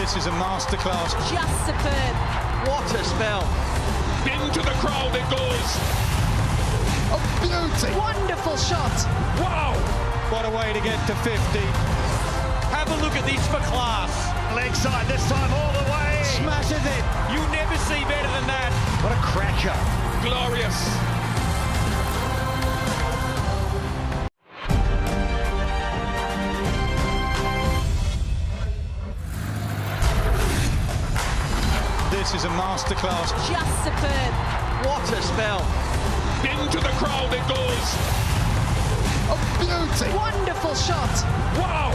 This is a masterclass. Just superb. What a spell. Into the crowd it goes. A beauty. Wonderful shot. Wow. What a way to get to 50. Have a look at this for class. Leg side this time all the way. Smashes it. You never see better than that. What a cracker. Glorious. This is a masterclass. Just superb. What a spell. Into the crowd it goes. A beauty. Wonderful shot. Wow.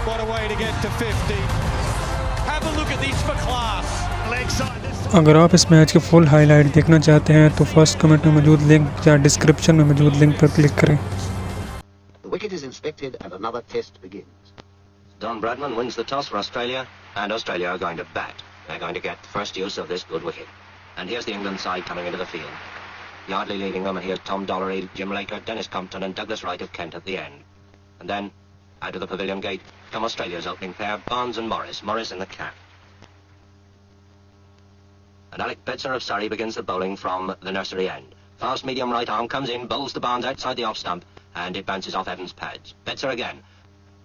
What a way to get to 50. Have a look at this for class. Leg side this time. अगर आप इस match के full highlight देखना चाहते हैं तो first comment में मौजूद लिंक या डिस्क्रिप्शन में मौजूद लिंक पर क्लिक करें। The wicket is inspected and another test begins. Don Bradman wins the toss for Australia, and Australia are going to bat. They're going to get first use of this good wicket. And here's the England side coming into the field. Yardley leading them, and here's Tom Dollery, Jim Laker, Dennis Compton and Douglas Wright of Kent at the end. And then, out of the pavilion gate, come Australia's opening pair, Barnes and Morris. Morris in the cap. And Alec Betzer of Surrey begins the bowling from the nursery end. Fast medium right arm comes in, bowls to Barnes outside the off stump, and it bounces off Evans' pads. Betzer again.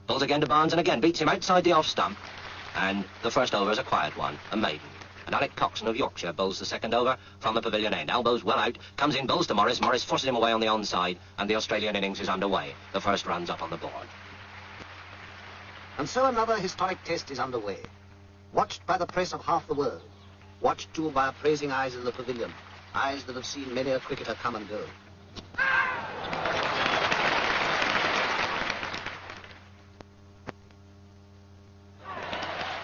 Bowls again to Barnes, and again beats him outside the off stump. And the first over is a quiet one, a maiden. And Alec Coxon of Yorkshire bowls the second over from the pavilion end. Elbows well out, comes in, bowls to Morris. Morris forces him away on the onside, and the Australian innings is underway. The first run's up on the board. And so another historic test is underway. Watched by the press of half the world. Watched too by appraising eyes in the pavilion. Eyes that have seen many a cricketer come and go.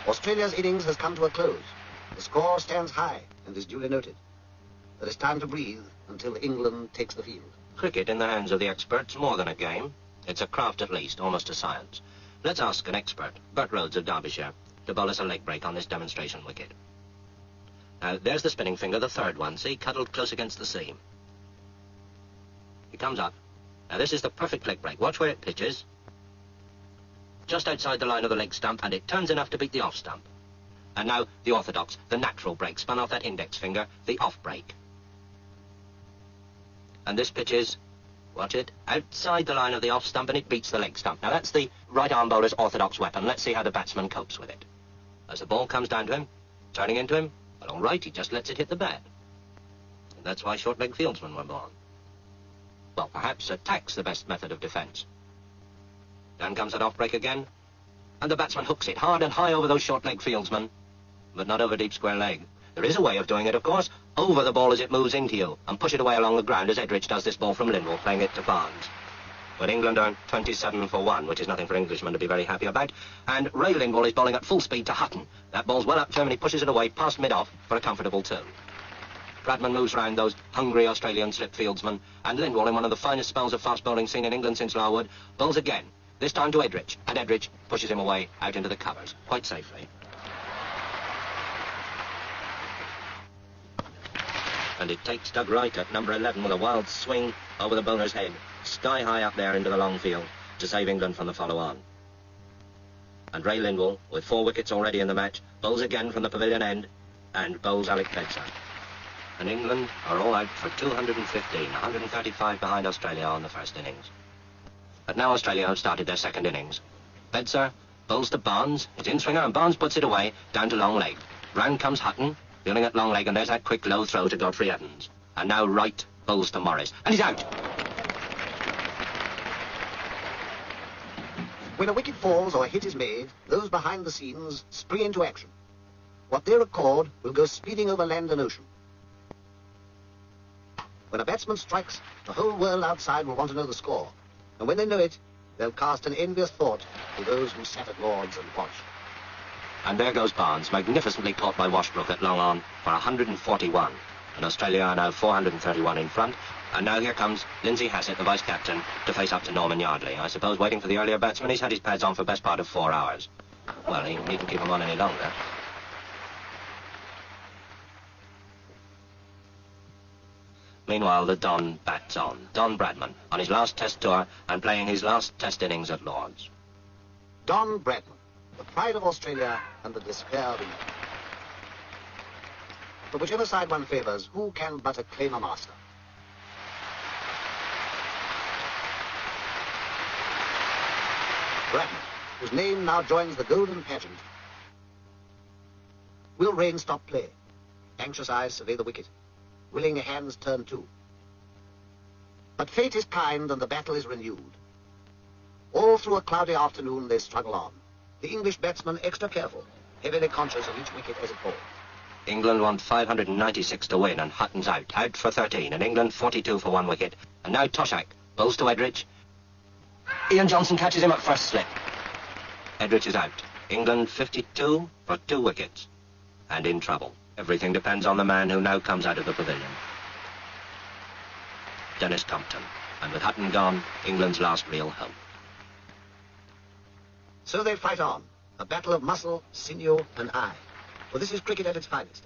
Australia's innings has come to a close. The score stands high and is duly noted. There is time to breathe until England takes the field. Cricket in the hands of the experts, more than a game. It's a craft at least, almost a science. Let's ask an expert, Bert Rhodes of Derbyshire, to bowl us a leg break on this demonstration wicket. Now, there's the spinning finger, the third one, see, cuddled close against the seam. He comes up. Now, this is the perfect leg break. Watch where it pitches. Just outside the line of the leg stump, and it turns enough to beat the off stump. And now, the orthodox, the natural break, spun off that index finger, the off break. And this pitches, watch it, outside the line of the off stump, and it beats the leg stump. Now, that's the right arm bowler's orthodox weapon. Let's see how the batsman copes with it. As the ball comes down to him, turning into him, well, all right, he just lets it hit the bat. And that's why short-leg fieldsmen were born. Well, perhaps attack's the best method of defence. Down comes that off-break again, and the batsman hooks it hard and high over those short-leg fieldsmen, but not over deep square leg. There is a way of doing it, of course, over the ball as it moves into you, and push it away along the ground as Edrich does this ball from Lindwall, playing it to Barnes. But England earned 27 for 1, which is nothing for Englishmen to be very happy about, and Ray Lindwall is bowling at full speed to Hutton. That ball's well up to him, and he pushes it away past mid-off for a comfortable 2. Bradman moves round those hungry Australian slip fieldsmen, and Lindwall, in one of the finest spells of fast bowling seen in England since Larwood, bowls again, this time to Edrich, and Edrich pushes him away out into the covers, quite safely. And it takes Doug Wright at number 11 with a wild swing over the bowler's head, sky high up there into the long field, to save England from the follow-on. And Ray Lindwall, with 4 wickets already in the match, bowls again from the pavilion end, and bowls Alec Betzer. And England are all out for 215, 135 behind Australia on the first innings. But now Australia have started their second innings. Betzer bowls to Barnes, it's in swinger, and Barnes puts it away, down to long leg. Round comes Hutton, dealing at long leg, and there's that quick low throw to Godfrey Evans. And now Wright bowls to Morris, and he's out! When a wicket falls or a hit is made, those behind the scenes spring into action. What they record will go speeding over land and ocean. When a batsman strikes, the whole world outside will want to know the score. And when they know it, they'll cast an envious thought to those who sat at Lord's and watched. And there goes Barnes, magnificently caught by Washbrook at long on for 141. And Australia are now 431 in front. And now here comes Lindsay Hassett, the vice-captain, to face up to Norman Yardley. I suppose waiting for the earlier batsman. He's had his pads on for the best part of 4 hours. Well, he needn't keep them on any longer. Meanwhile, the Don bats on. Don Bradman, on his last test tour and playing his last test innings at Lord's. Don Bradman, the pride of Australia and the despair of England. But whichever side one favours, who can but acclaim a master? Bradman, whose name now joins the golden pageant. Will Rain stop play? Anxious eyes survey the wicket. Willing hands turn too. But fate is kind and the battle is renewed. All through a cloudy afternoon they struggle on. The English batsman extra careful, heavily conscious of each wicket as it falls. England want 596 to win, and Hutton's out. Out for 13, and England 42 for 1 wicket. And now Toshak bowls to Edridge. Ian Johnson catches him at first slip. Edridge is out. England 52 for 2 wickets. And in trouble. Everything depends on the man who now comes out of the pavilion. Dennis Compton. And with Hutton gone, England's last real hope. So they fight on, a battle of muscle, sinew and eye. For this is cricket at its finest,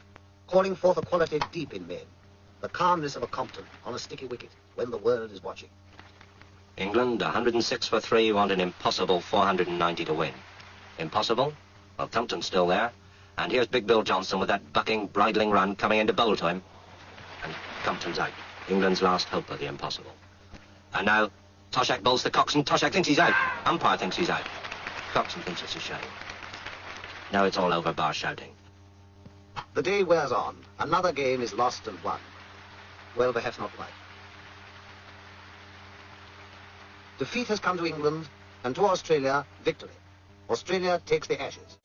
calling forth a quality deep in men, the calmness of a Compton on a sticky wicket when the world is watching. England, 106 for 3, want an impossible 490 to win. Impossible? Well, Compton's still there. And here's Big Bill Johnson with that bucking, bridling run coming in to bowl to him. And Compton's out. England's last hope of the impossible. And now, Toshak bowls the Coxon. Toshak thinks he's out. Umpire thinks he's out. Coxon thinks it's a shame. Now it's all over, bar shouting. The day wears on. Another game is lost and won. Well, perhaps not quite. Defeat has come to England, and to Australia, victory. Australia takes the Ashes.